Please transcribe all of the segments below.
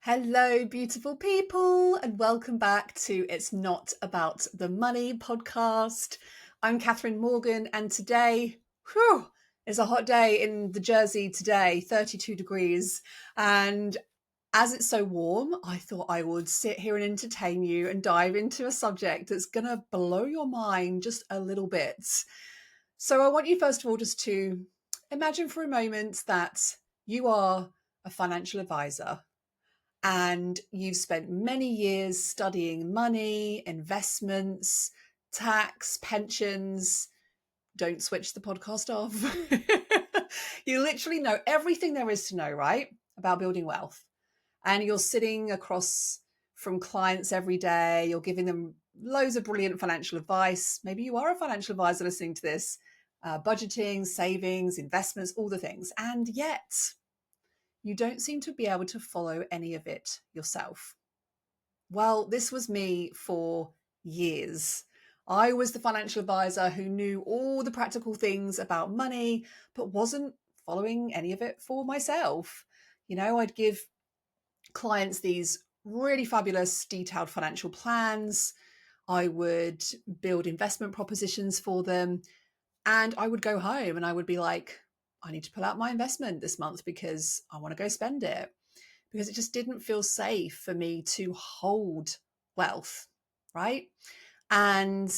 Hello, beautiful people, and welcome back to It's Not About the Money podcast. I'm Catherine Morgan, and today, is a hot day in the Jersey today, 32 degrees. And as it's so warm, I thought I would sit here and entertain you and dive into a subject that's going to blow your mind just a little bit. So I want you, first of all, just to imagine for a moment that you are a financial advisor and you've spent many years studying money, investments, tax, pensions. Don't switch the podcast off. You literally know everything there is to know, right? About building wealth. And you're sitting across from clients every day. You're giving them loads of brilliant financial advice. Maybe you are a financial advisor listening to this, budgeting, savings, investments, all the things. And yet, you don't seem to be able to follow any of it yourself. Well, this was me for years. I was the financial advisor who knew all the practical things about money, but wasn't following any of it for myself. I'd give clients these really fabulous, detailed financial plans. I would build investment propositions for them. And I would go home and I would be like, I need to pull out my investment this month because I want to go spend it. Because it just didn't feel safe for me to hold wealth, right? And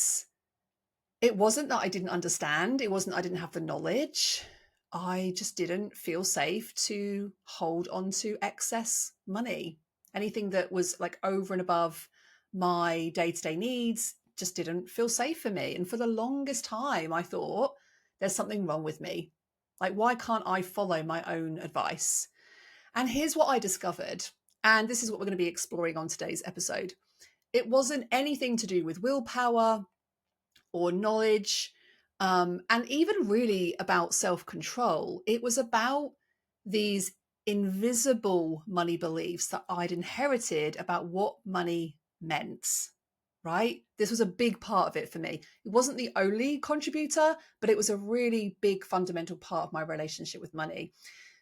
it wasn't that I didn't understand. It wasn't I didn't have the knowledge. I just didn't feel safe to hold on to excess money. Anything that was like over and above my day-to-day needs just didn't feel safe for me. And for the longest time, I thought there's something wrong with me. Like, why can't I follow my own advice? And here's what I discovered. And this is what we're going to be exploring on today's episode. It wasn't anything to do with willpower or knowledge, and even really about self-control. It was about these invisible money beliefs that I'd inherited about what money meant, right? This was a big part of it for me. It wasn't the only contributor, but it was a really big fundamental part of my relationship with money.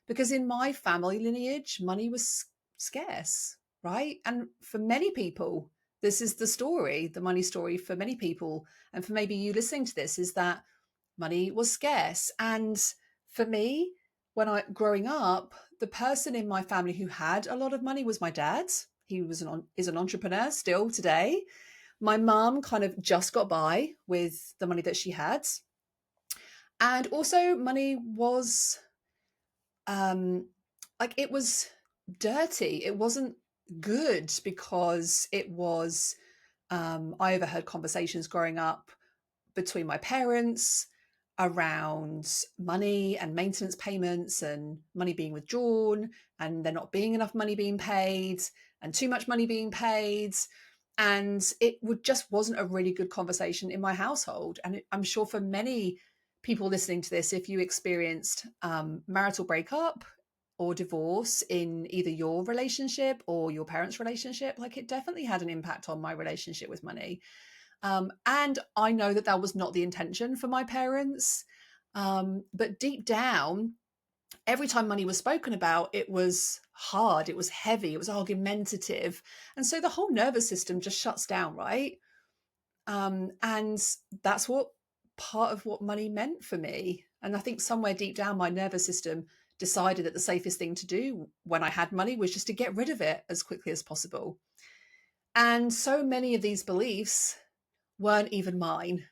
Because in my family lineage, money was scarce, right? And for many people, this is the story, the money story for many people. And for maybe you listening to this, is that money was scarce. And for me, growing up, the person in my family who had a lot of money was my dad. He is an entrepreneur still today. My mum kind of just got by with the money that she had. And also money was it was dirty. It wasn't good because it was, I overheard conversations growing up between my parents around money and maintenance payments and money being withdrawn and there not being enough money being paid and too much money being paid. And it just wasn't a really good conversation in my household. And I'm sure for many people listening to this, if you experienced marital breakup or divorce in either your relationship or your parents' relationship, like, it definitely had an impact on my relationship with money. And I know that that was not the intention for my parents. But deep down, every time money was spoken about, it was hard, it was heavy, it was argumentative. And so the whole nervous system just shuts down, right? And that's what part of what money meant for me. And I think somewhere deep down, my nervous system decided that the safest thing to do when I had money was just to get rid of it as quickly as possible. And so many of these beliefs weren't even mine.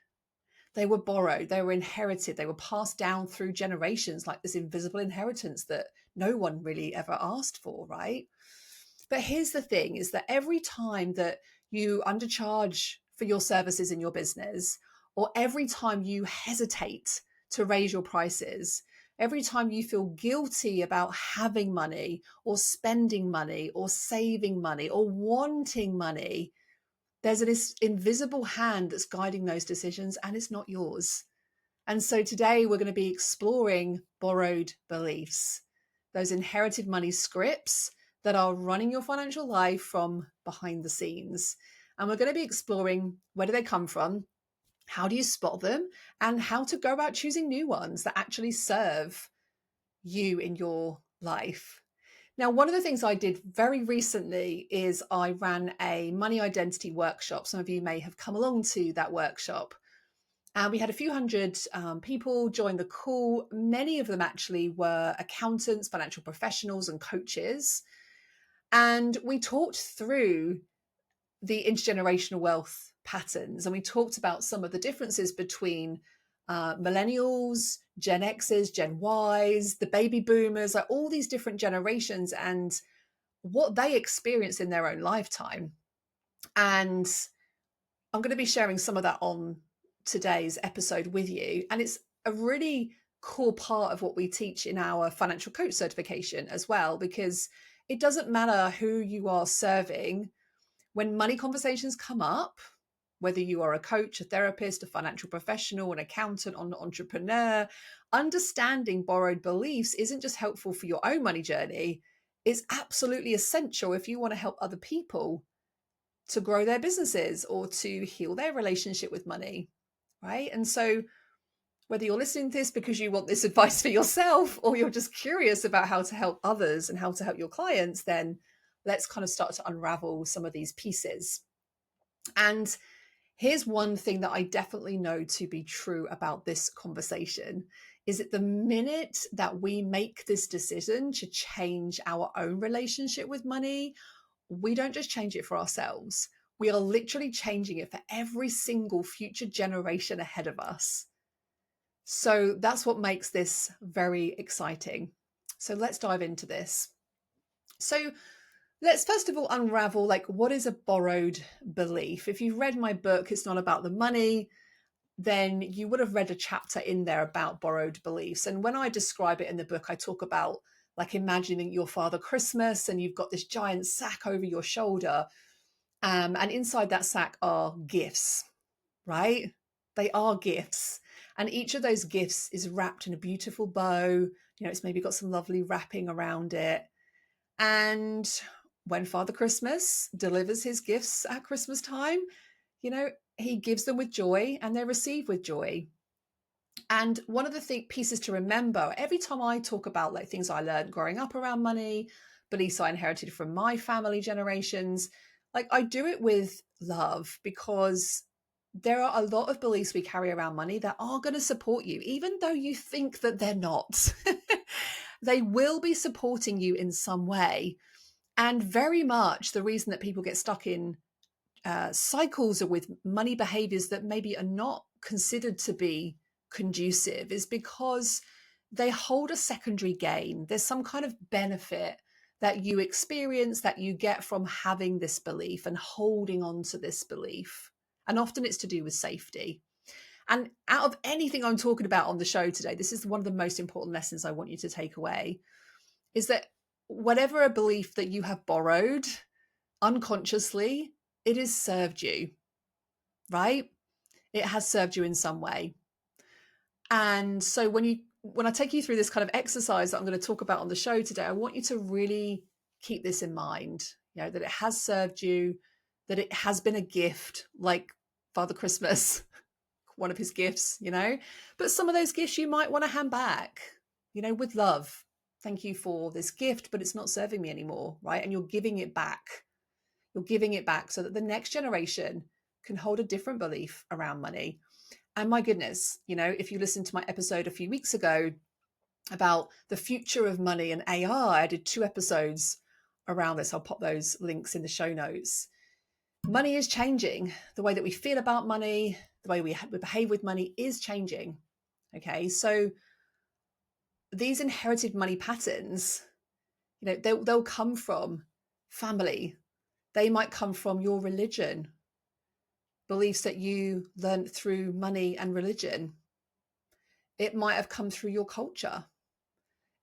They were borrowed, they were inherited, they were passed down through generations, like this invisible inheritance that no one really ever asked for, right? But here's the thing, is that every time that you undercharge for your services in your business, or every time you hesitate to raise your prices, every time you feel guilty about having money or spending money or saving money or wanting money, there's this invisible hand that's guiding those decisions, and it's not yours. And so today we're going to be exploring borrowed beliefs, those inherited money scripts that are running your financial life from behind the scenes. And we're going to be exploring, where do they come from? How do you spot them? And how to go about choosing new ones that actually serve you in your life. Now, one of the things I did very recently is I ran a money identity workshop. Some of you may have come along to that workshop. And we had a few hundred people join the call. Many of them actually were accountants, financial professionals, and coaches. And we talked through the intergenerational wealth patterns. And we talked about some of the differences between millennials, Gen Xs, Gen Ys, the baby boomers, like all these different generations and what they experience in their own lifetime. And I'm going to be sharing some of that on today's episode with you. And it's a really core part of what we teach in our financial coach certification as well, because it doesn't matter who you are serving. When money conversations come up, whether you are a coach, a therapist, a financial professional, an accountant, an entrepreneur, understanding borrowed beliefs isn't just helpful for your own money journey. It's absolutely essential if you want to help other people to grow their businesses or to heal their relationship with money, right? And so whether you're listening to this because you want this advice for yourself or you're just curious about how to help others and how to help your clients, then let's kind of start to unravel some of these pieces. And here's one thing that I definitely know to be true about this conversation is that the minute that we make this decision to change our own relationship with money, we don't just change it for ourselves. We are literally changing it for every single future generation ahead of us. So that's what makes this very exciting. So let's dive into this. So let's first of all unravel, like, what is a borrowed belief? If you've read my book, It's Not About the Money, then you would have read a chapter in there about borrowed beliefs. And when I describe it in the book, I talk about like imagining your Father Christmas and you've got this giant sack over your shoulder. And inside that sack are gifts, right? They are gifts. And each of those gifts is wrapped in a beautiful bow. You know, it's maybe got some lovely wrapping around it. And when Father Christmas delivers his gifts at Christmas time, you know, he gives them with joy and they're received with joy. And one of the pieces to remember every time I talk about like things I learned growing up around money, beliefs I inherited from my family generations, like I do it with love because there are a lot of beliefs we carry around money that are going to support you, even though you think that they're not. They will be supporting you in some way. And very much the reason that people get stuck in cycles or with money behaviors that maybe are not considered to be conducive is because they hold a secondary gain. There's some kind of benefit that you experience that you get from having this belief and holding on to this belief. And often it's to do with safety. And out of anything I'm talking about on the show today, this is one of the most important lessons I want you to take away, is that whatever a belief that you have borrowed unconsciously, it has served you, right? It has served you in some way. And so when I take you through this kind of exercise that I'm going to talk about on the show today, I want you to really keep this in mind, you know, that it has served you, that it has been a gift, like Father Christmas, one of his gifts, you know, but some of those gifts you might want to hand back, you know, with love. Thank you for this gift, but it's not serving me anymore, right? And you're giving it back. You're giving it back so that the next generation can hold a different belief around money. And my goodness, you know, if you listened to my episode a few weeks ago about the future of money and AI, I did 2 episodes around this. I'll pop those links in the show notes. Money is changing. The way that we feel about money, the way we behave with money is changing. Okay, so these inherited money patterns, you know, they'll come from family. They might come from your religion, beliefs that you learned through money and religion. It might have come through your culture.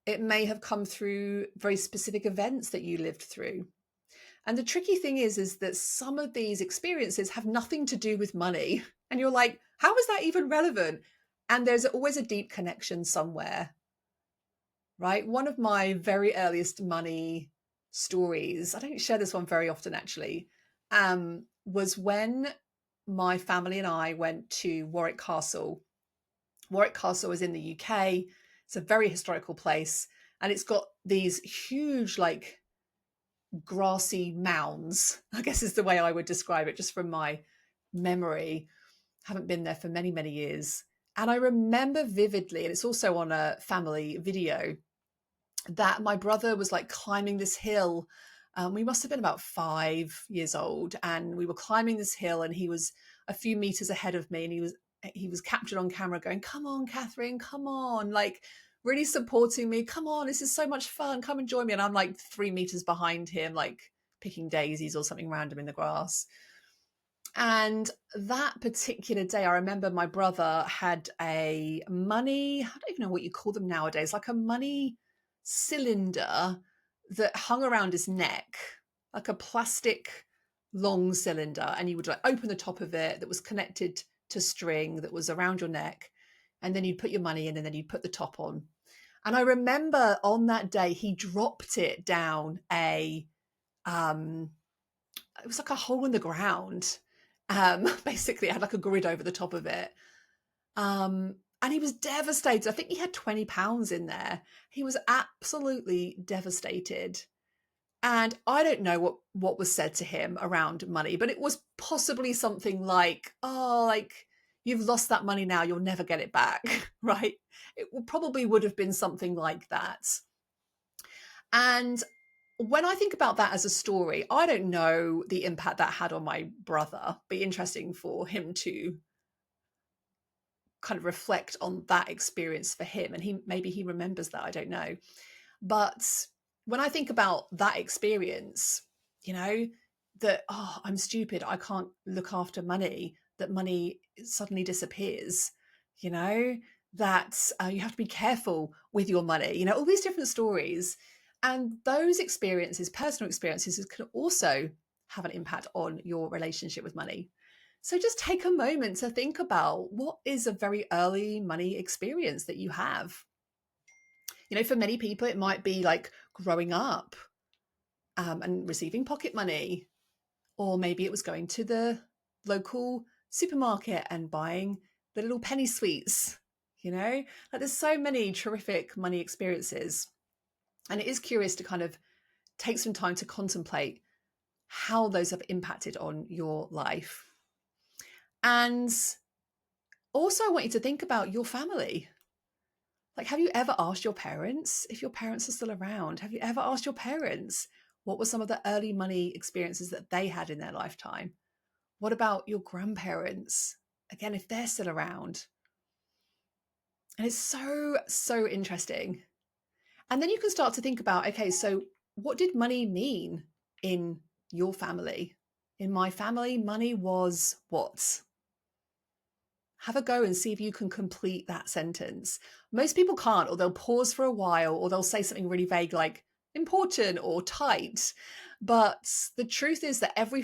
It may have come through very specific events that you lived through. And the tricky thing is that some of these experiences have nothing to do with money. And you're like, how is that even relevant? And there's always a deep connection somewhere, right? One of my very earliest money stories, I don't share this one very often actually, was when my family and I went to Warwick Castle. Warwick Castle is in the UK. It's a very historical place. and it's got these huge, like, grassy mounds, I guess is the way I would describe it, just from my memory. Haven't been there for many, many years. And I remember vividly, and it's also on a family video, that my brother was like climbing this hill. We must have been about 5 years old, and we were climbing this hill, and he was a few meters ahead of me, and he was captured on camera going, "Come on, Catherine, come on," like really supporting me. "Come on, this is so much fun. Come and join me." And I'm like 3 meters behind him, like picking daisies or something random in the grass. And that particular day, I remember my brother had a money, I don't even know what you call them nowadays, like a money cylinder that hung around his neck, like a plastic long cylinder. And you would like open the top of it, that was connected to string that was around your neck. And then you'd put your money in, and then you'd put the top on. And I remember on that day, he dropped it down it was like a hole in the ground. Basically, it had like a grid over the top of it. And he was devastated. I think he had £20 in there. He was absolutely devastated. And I don't know what was said to him around money, but it was possibly something like, "Oh, like, you've lost that money now, you'll never get it back," right? It probably would have been something like that. And when I think about that as a story, I don't know the impact that had on my brother. Be interesting for him to kind of reflect on that experience for him. And maybe he remembers that, I don't know. But when I think about that experience, you know, that, "Oh, I'm stupid, I can't look after money," that money suddenly disappears, that you have to be careful with your money, all these different stories. And those experiences, personal experiences, can also have an impact on your relationship with money. So just take a moment to think about, what is a very early money experience that you have? For many people, it might be like growing up and receiving pocket money, or maybe it was going to the local supermarket and buying the little penny sweets. Like, there's so many terrific money experiences. And it is curious to kind of take some time to contemplate how those have impacted on your life. And also, I want you to think about your family. Like, have you ever asked your parents, if your parents are still around, have you ever asked your parents what were some of the early money experiences that they had in their lifetime? What about your grandparents? Again, if they're still around. And it's so, so interesting. And then you can start to think about, okay, so what did money mean in your family? In my family, money was what? Have a go and see if you can complete that sentence. Most people can't, or they'll pause for a while, or they'll say something really vague like important or tight. But the truth is that in every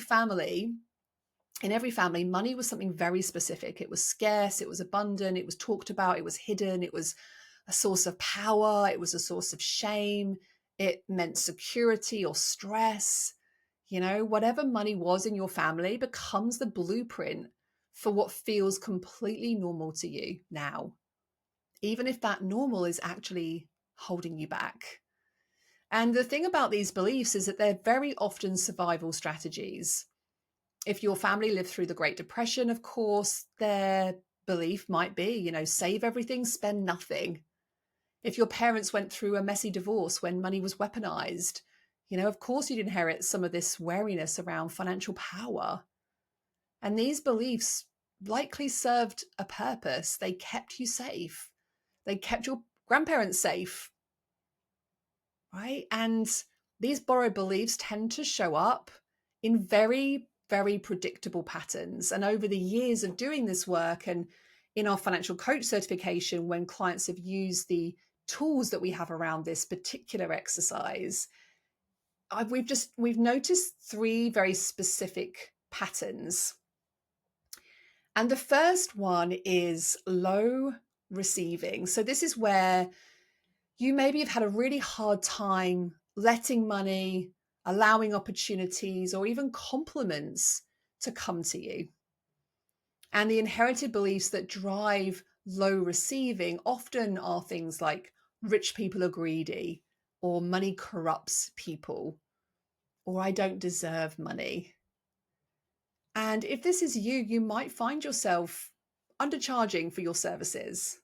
family, money was something very specific. It was scarce, it was abundant, it was talked about, it was hidden, it was a source of power, it was a source of shame, it meant security or stress. Whatever money was in your family becomes the blueprint for what feels completely normal to you now, even if that normal is actually holding you back. And the thing about these beliefs is that they're very often survival strategies. If your family lived through the Great Depression, of course, their belief might be, save everything, spend nothing. If your parents went through a messy divorce when money was weaponized, of course you'd inherit some of this wariness around financial power. And these beliefs likely served a purpose. They kept you safe. They kept your grandparents safe, right? And these borrowed beliefs tend to show up in very, very predictable patterns. And over the years of doing this work, and in our financial coach certification, when clients have used the tools that we have around this particular exercise, we've noticed 3 very specific patterns. And the first one is low receiving. So this is where you maybe have had a really hard time letting money, allowing opportunities, or even compliments to come to you. And the inherited beliefs that drive low receiving often are things like rich people are greedy, or money corrupts people, or I don't deserve money. And if this is you, you might find yourself undercharging for your services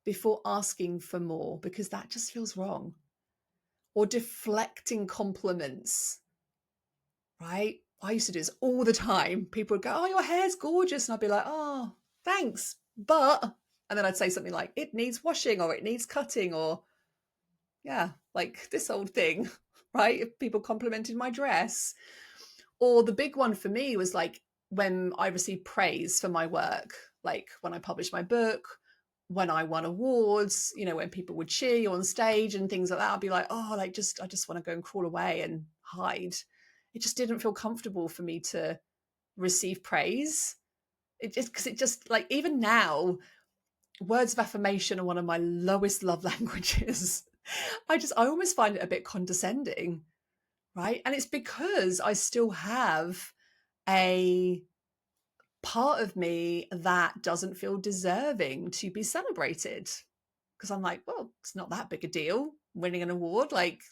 before asking for more because that just feels wrong. Or deflecting compliments, right? I used to do this all the time. People would go, "Oh, your hair's gorgeous." And I'd be like, "Oh, thanks. But," and then I'd say something like, "It needs washing," or "It needs cutting," or yeah, like this old thing, right? If people complimented my dress. Or the big one for me was like when I received praise for my work, like when I published my book, when I won awards, when people would cheer you on stage and things like that, I'd be like, oh, I just want to go and crawl away and hide. It just didn't feel comfortable for me to receive praise. It just like, even now, words of affirmation are one of my lowest love languages. I almost find it a bit condescending, right? And it's because I still have a part of me that doesn't feel deserving to be celebrated. Because I'm like, well, it's not that big a deal winning an award. Like,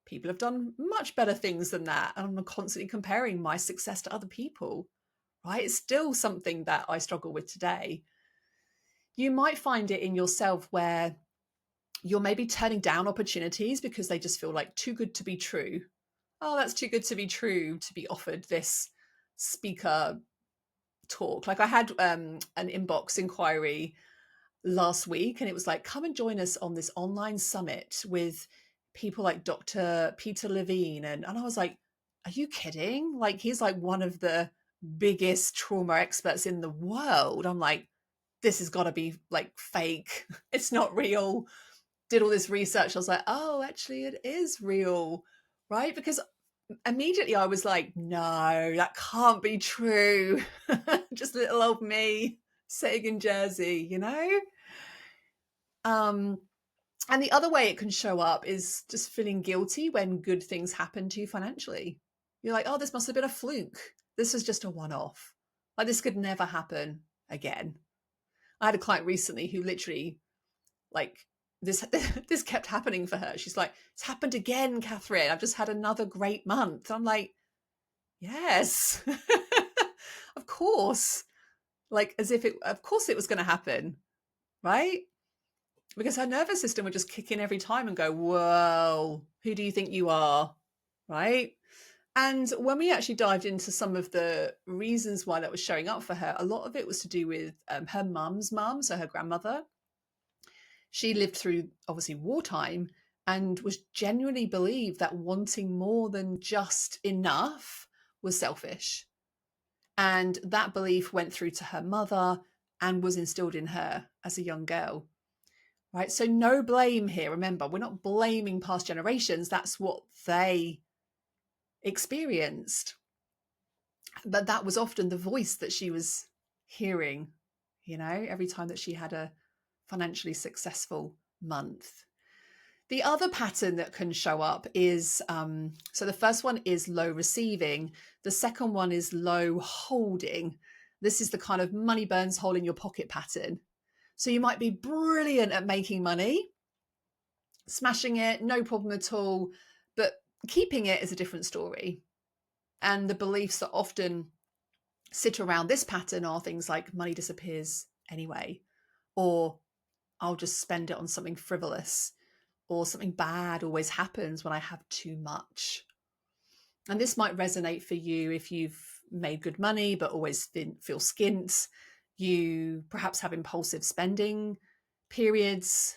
people have done much better things than that. And I'm constantly comparing my success to other people, right? It's still something that I struggle with today. You might find it in yourself where you're maybe turning down opportunities because they just feel like too good to be true. Oh, that's too good to be true to be offered this speaker talk. Like I had an inbox inquiry last week and it was like, come and join us on this online summit with people like Dr. Peter Levine. And I was like, are you kidding? Like, he's like one of the biggest trauma experts in the world. I'm like, this has got to be like fake. It's not real. Did all this research. I was like, oh, actually it is real, right? Because immediately I was like, no, that can't be true. Just little old me sitting in Jersey, And the other way it can show up is just feeling guilty when good things happen to you financially. You're like, oh, this must have been a fluke. This is just a one-off. Like, this could never happen again. I had a client recently who literally, like, this this kept happening for her. She's like, it's happened again, Catherine. I've just had another great month. I'm like, yes, of course. Like, as if of course it was going to happen, right? Because her nervous system would just kick in every time and go, whoa, who do you think you are? Right? And when we actually dived into some of the reasons why that was showing up for her, a lot of it was to do with her mum's mum, so her grandmother. She lived through, obviously, wartime and was genuinely believed that wanting more than just enough was selfish. And that belief went through to her mother and was instilled in her as a young girl. Right? So no blame here. Remember, we're not blaming past generations. That's what they experienced. But that was often the voice that she was hearing, every time that she had a financially successful month. The other pattern that can show up is, so the first one is low receiving. The second one is low holding. This is the kind of money burns hole in your pocket pattern. So you might be brilliant at making money, smashing it, no problem at all, but keeping it is a different story. And the beliefs that often sit around this pattern are things like money disappears anyway, or I'll just spend it on something frivolous, or something bad always happens when I have too much. And this might resonate for you if you've made good money but always feel skint. You perhaps have impulsive spending periods,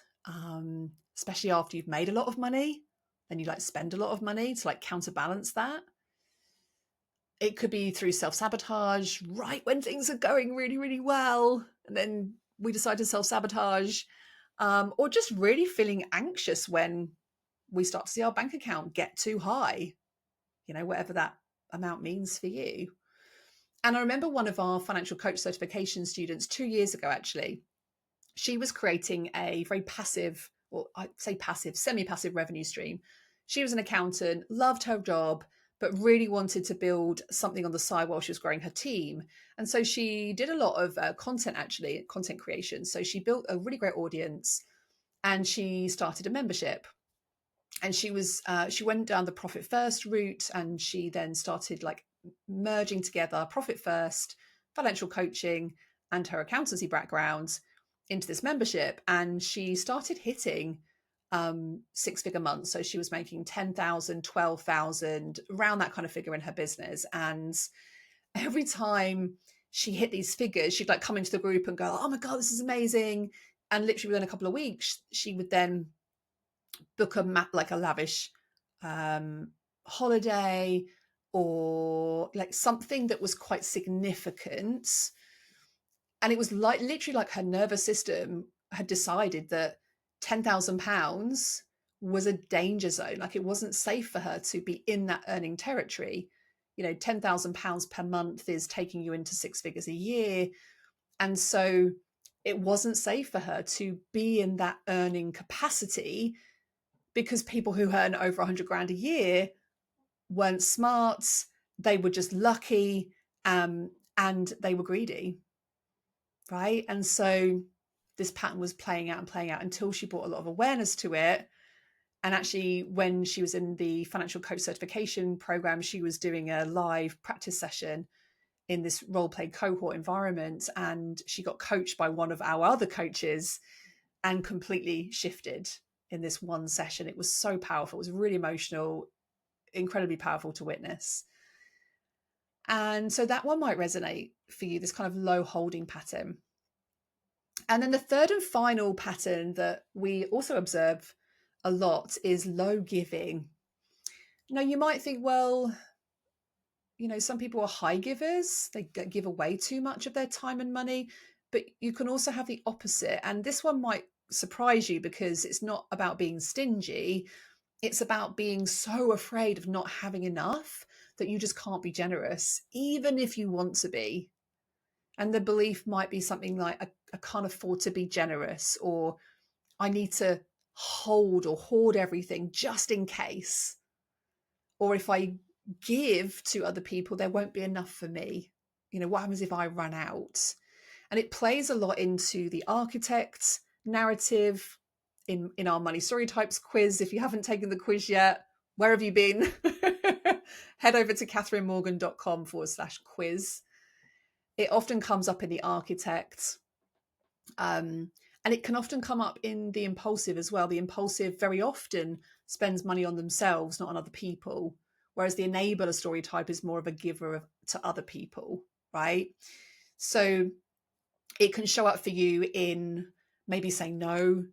especially after you've made a lot of money, then you spend a lot of money to counterbalance that. It could be through self-sabotage right when things are going really, really well, and then we decide to self-sabotage, or just really feeling anxious when we start to see our bank account get too high, whatever that amount means for you. And I remember one of our financial coach certification students 2 years ago, actually, she was creating a very passive, or I'd say passive, semi-passive revenue stream. She was an accountant, loved her job, but really wanted to build something on the side while she was growing her team. And so she did a lot of content creation. So she built a really great audience and she started a membership. And she went down the profit first route, and she then started like merging together profit first, financial coaching, and her accountancy background into this membership. And she started hitting 6-figure months. So she was making 10,000, 12,000, around that kind of figure in her business. And every time she hit these figures, she'd like come into the group and go, "Oh my God, this is amazing." And literally within a couple of weeks, she would then book like a lavish holiday, or like something that was quite significant. And it was like literally like her nervous system had decided that £10,000 was a danger zone. Like it wasn't safe for her to be in that earning territory. £10,000 per month is taking you into 6 figures a year. And so it wasn't safe for her to be in that earning capacity, because people who earn over 100 grand a year weren't smart, they were just lucky, and they were greedy, right? And so this pattern was playing out and playing out until she brought a lot of awareness to it. And actually, when she was in the financial coach certification program, she was doing a live practice session in this role play cohort environment, and she got coached by one of our other coaches and completely shifted in this one session. It was so powerful. It was really emotional, incredibly powerful to witness. And so that one might resonate for you, this kind of low holding pattern. And then the third and final pattern that we also observe a lot is low giving. Now, you might think, well, some people are high givers. They give away too much of their time and money, but you can also have the opposite. And this one might surprise you, because it's not about being stingy. It's about being so afraid of not having enough that you just can't be generous, even if you want to be. And the belief might be something like, I can't afford to be generous, or I need to hold or hoard everything just in case. Or if I give to other people, there won't be enough for me. What happens if I run out? And it plays a lot into the architect narrative in our Money StoryTypes quiz. If you haven't taken the quiz yet, where have you been? Head over to catherinemorgan.com/quiz. It often comes up in the architect. And it can often come up in the impulsive as well. The impulsive very often spends money on themselves, not on other people. Whereas the enabler story type is more of a giver to other people, right? So it can show up for you in maybe saying no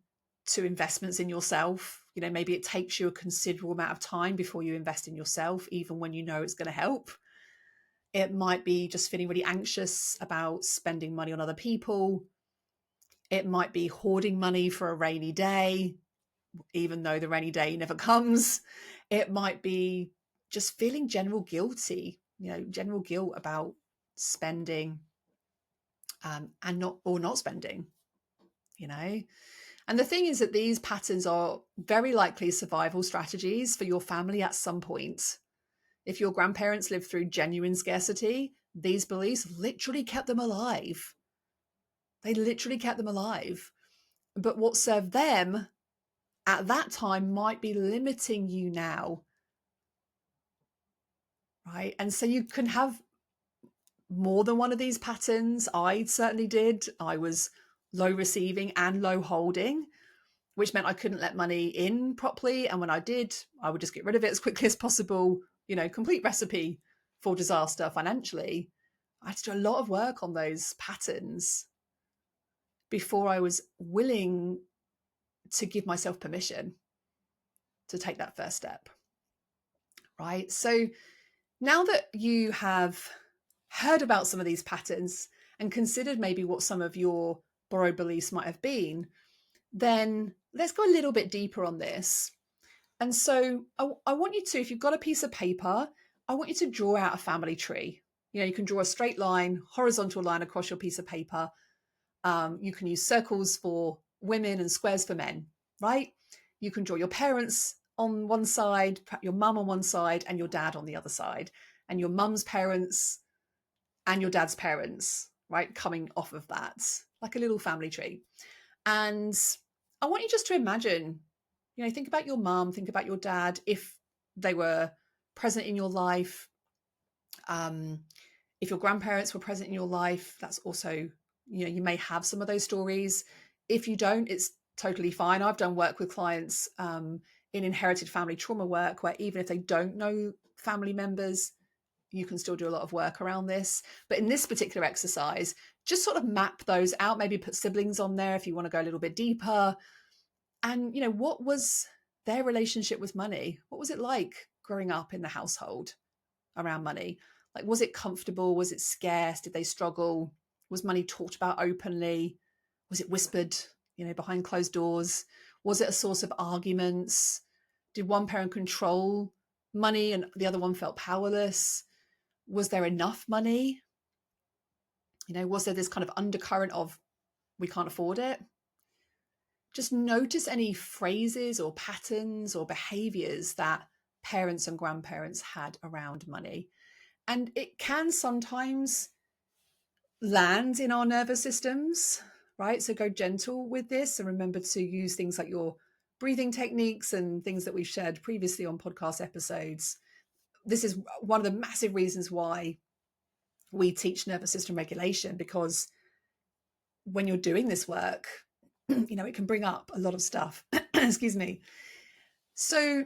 to investments in yourself. Maybe it takes you a considerable amount of time before you invest in yourself, even when you know it's going to help. It might be just feeling really anxious about spending money on other people. It might be hoarding money for a rainy day, even though the rainy day never comes. It might be just feeling general guilty, general guilt about spending and not spending, And the thing is that these patterns are very likely survival strategies for your family at some point. If your grandparents lived through genuine scarcity, these beliefs literally kept them alive. They literally kept them alive. But what served them at that time might be limiting you now, right? And so you can have more than one of these patterns. I certainly did. I was low receiving and low holding, which meant I couldn't let money in properly. And when I did, I would just get rid of it as quickly as possible. Complete recipe for disaster financially. I had to do a lot of work on those patterns before I was willing to give myself permission to take that first step, right? So now that you have heard about some of these patterns and considered maybe what some of your borrowed beliefs might have been, then let's go a little bit deeper on this. And so I want you to, if you've got a piece of paper, I want you to draw out a family tree. You can draw a straight line, horizontal line across your piece of paper. You can use circles for women and squares for men, right? You can draw your parents on one side, your mum on one side, and your dad on the other side, and your mum's parents and your dad's parents, right? Coming off of that, like a little family tree. And I want you just to imagine Think about your mum, think about your dad, if they were present in your life. If your grandparents were present in your life, that's also, you may have some of those stories. If you don't, it's totally fine. I've done work with clients in inherited family trauma work, where even if they don't know family members, you can still do a lot of work around this. But in this particular exercise, just sort of map those out, maybe put siblings on there if you want to go a little bit deeper. And, what was their relationship with money? What was it like growing up in the household around money? Like, was it comfortable? Was it scarce? Did they struggle? Was money talked about openly? Was it whispered, behind closed doors? Was it a source of arguments? Did one parent control money and the other one felt powerless? Was there enough money? Was there this kind of undercurrent of, we can't afford it? Just notice any phrases or patterns or behaviors that parents and grandparents had around money. And it can sometimes land in our nervous systems, right? So go gentle with this and remember to use things like your breathing techniques and things that we've shared previously on podcast episodes. This is one of the massive reasons why we teach nervous system regulation, because when you're doing this work, it can bring up a lot of stuff. Excuse me. So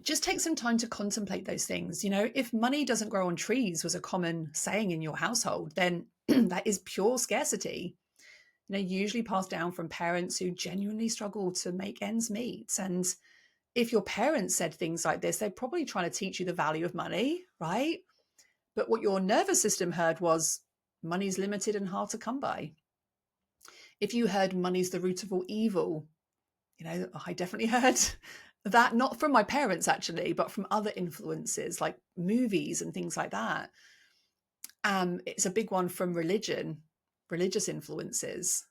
just take some time to contemplate those things. If money doesn't grow on trees was a common saying in your household, then that is pure scarcity, usually passed down from parents who genuinely struggle to make ends meet. And if your parents said things like this, they're probably trying to teach you the value of money, right? But what your nervous system heard was money's limited and hard to come by. If you heard money's the root of all evil, I definitely heard that, not from my parents actually, but from other influences like movies and things like that. It's a big one from religious influences.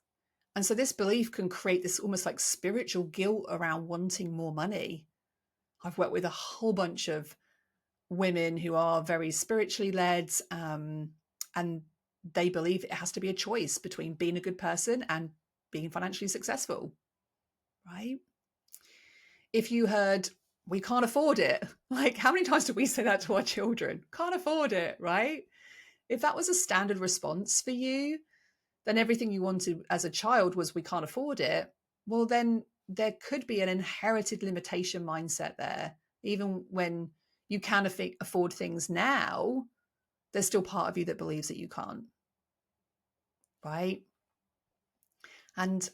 And so this belief can create this almost like spiritual guilt around wanting more money. I've worked with a whole bunch of women who are very spiritually led, and they believe it has to be a choice between being a good person and being financially successful, right? If you heard, we can't afford it, like how many times do we say that to our children? Can't afford it, right? If that was a standard response for you, then everything you wanted as a child was, we can't afford it. Well, then there could be an inherited limitation mindset there. Even when you can afford things now, there's still part of you that believes that you can't, right? And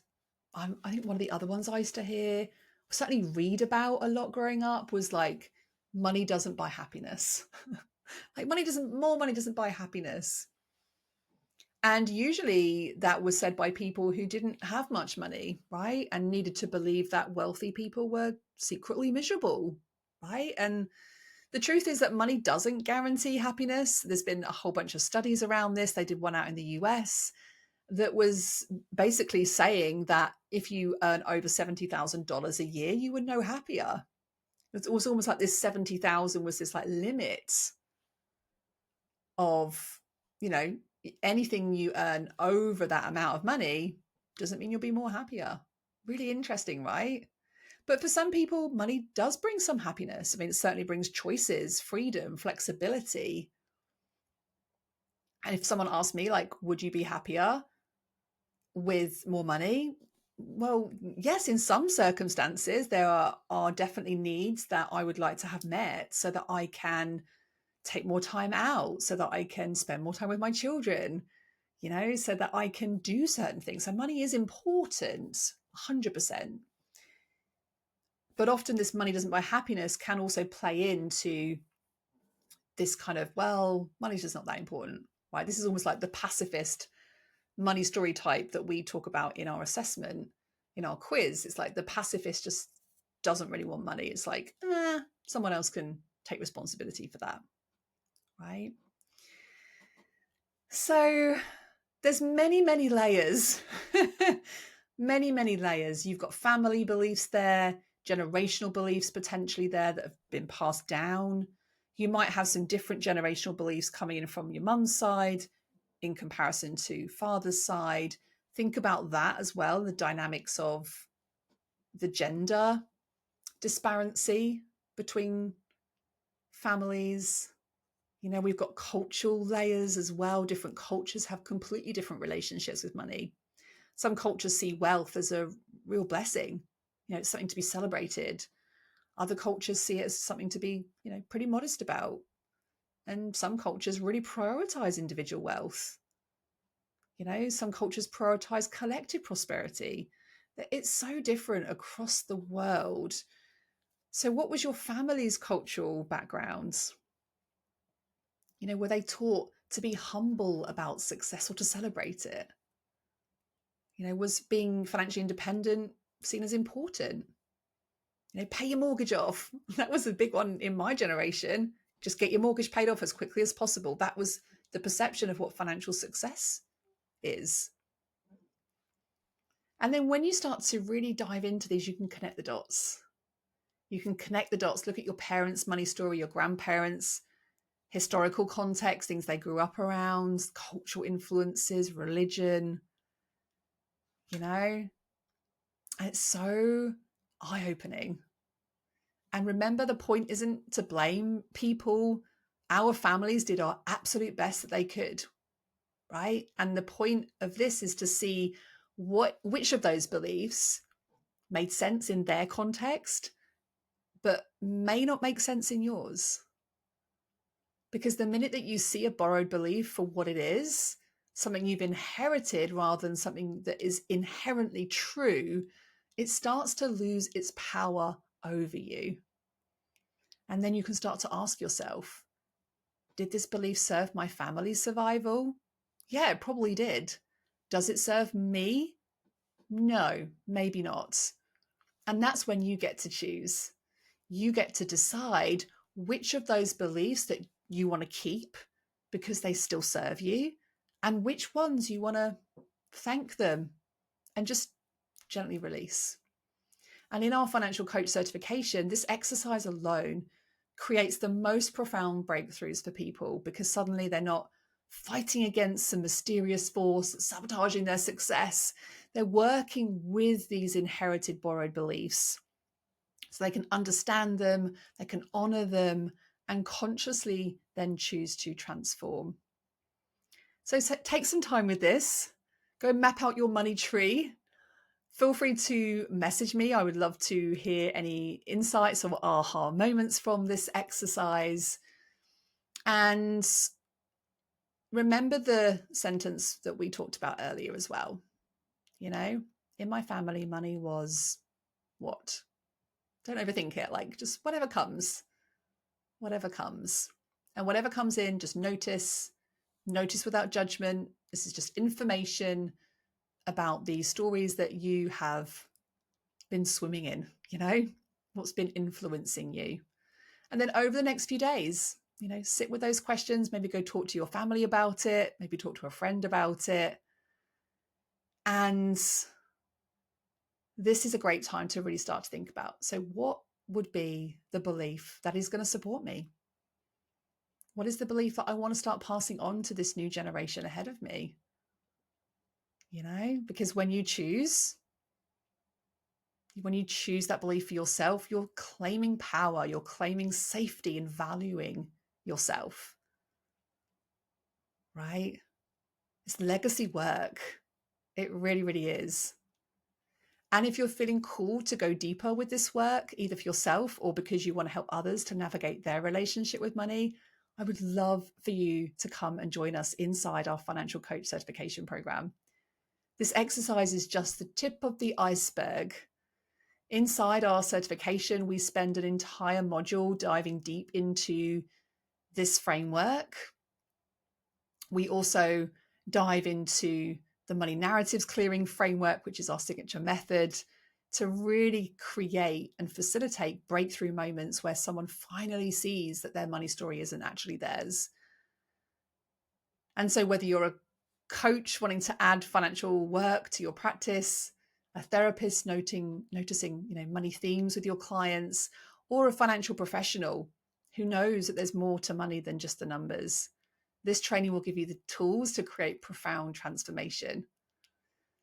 I think one of the other ones I used to hear, certainly read about a lot growing up, was like, money doesn't buy happiness. Like more money doesn't buy happiness. And usually that was said by people who didn't have much money, right? And needed to believe that wealthy people were secretly miserable, right? And the truth is that money doesn't guarantee happiness. There's been a whole bunch of studies around this. They did one out in the US that was basically saying that if you earn over $70,000 a year, you would know happier. It was almost like this 70,000 was this like limit of, anything you earn over that amount of money doesn't mean you'll be more happier. Really interesting, right? But for some people, money does bring some happiness. I mean, it certainly brings choices, freedom, flexibility. And if someone asked me, like, would you be happier with more money? Well, yes, in some circumstances, there are definitely needs that I would like to have met so that I can take more time out, so that I can spend more time with my children, so that I can do certain things. So money is important, 100%. But often this money doesn't buy happiness can also play into this kind of, well, money's just not that important, right? This is almost like the pacifist money story type that we talk about in our assessment, in our quiz. It's like the pacifist just doesn't really want money. It's like, someone else can take responsibility for that, right? So there's many, many layers, many layers. You've got family beliefs there, generational beliefs potentially there that have been passed down. You might have some different generational beliefs coming in from your mum's side in comparison to father's side. Think about that as well, the dynamics of the gender disparity between families. We've got cultural layers as well. Different cultures have completely different relationships with money. Some cultures see wealth as a real blessing. It's something to be celebrated. Other cultures see it as something to be, pretty modest about. And some cultures really prioritize individual wealth. Some cultures prioritize collective prosperity. It's so different across the world. So what was your family's cultural backgrounds? Were they taught to be humble about success or to celebrate it? Was being financially independent seen as important? Pay your mortgage off. That was a big one in my generation. Just get your mortgage paid off as quickly as possible. That was the perception of what financial success is. And then when you start to really dive into these, you can connect the dots. You can connect the dots, look at your parents' money story, your grandparents, historical context, things they grew up around, cultural influences, religion, and it's so eye-opening. And remember, the point isn't to blame people. Our families did our absolute best that they could, right? And the point of this is to see which of those beliefs made sense in their context, but may not make sense in yours. Because the minute that you see a borrowed belief for what it is, something you've inherited rather than something that is inherently true, it starts to lose its power over you. And then you can start to ask yourself, did this belief serve my family's survival? Yeah, it probably did. Does it serve me? No, maybe not. And that's when you get to choose. You get to decide which of those beliefs that you want to keep because they still serve you, and which ones you want to thank them and just gently release. And in our financial coach certification, this exercise alone creates the most profound breakthroughs for people, because suddenly they're not fighting against some mysterious force, sabotaging their success. They're working with these inherited borrowed beliefs so they can understand them, they can honor them, and consciously then choose to transform. So take some time with this. Go map out your money tree. Feel free to message me. I would love to hear any insights or aha moments from this exercise. And remember the sentence that we talked about earlier as well. In my family, money was what? Don't overthink it. Just whatever comes. And whatever comes in, just notice without judgment. This is just information about the stories that you have been swimming in, what's been influencing you. And then over the next few days, sit with those questions, maybe go talk to your family about it, maybe talk to a friend about it. And this is a great time to really start to think about, so what would be the belief that is going to support me? What is the belief that I want to start passing on to this new generation ahead of me? Because when you choose that belief for yourself, you're claiming power, you're claiming safety and valuing yourself, right? It's legacy work. It really, really is. And if you're feeling called to go deeper with this work, either for yourself or because you want to help others to navigate their relationship with money, I would love for you to come and join us inside our financial coach certification program. This exercise is just the tip of the iceberg. Inside our certification, we spend an entire module diving deep into this framework. We also dive into the money narratives clearing framework, which is our signature method, to really create and facilitate breakthrough moments where someone finally sees that their money story isn't actually theirs. And so whether you're a coach wanting to add financial work to your practice, a therapist noticing money themes with your clients, or a financial professional who knows that there's more to money than just the numbers, this training will give you the tools to create profound transformation.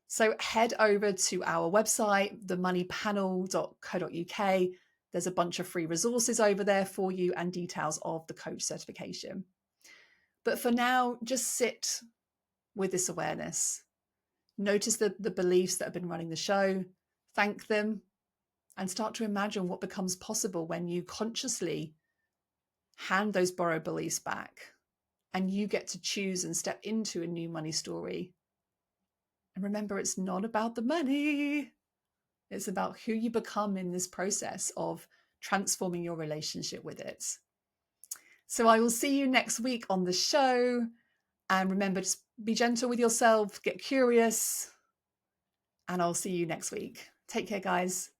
So head over to our website, themoneypanel.co.uk, There's a bunch of free resources over there for you and details of the coach certification. But for now, just sit with this awareness. Notice the beliefs that have been running the show, thank them, and start to imagine what becomes possible when you consciously hand those borrowed beliefs back and you get to choose and step into a new money story. And remember, it's not about the money. It's about who you become in this process of transforming your relationship with it. So I will see you next week on the show. And remember, just be gentle with yourself, get curious, and I'll see you next week. Take care, guys.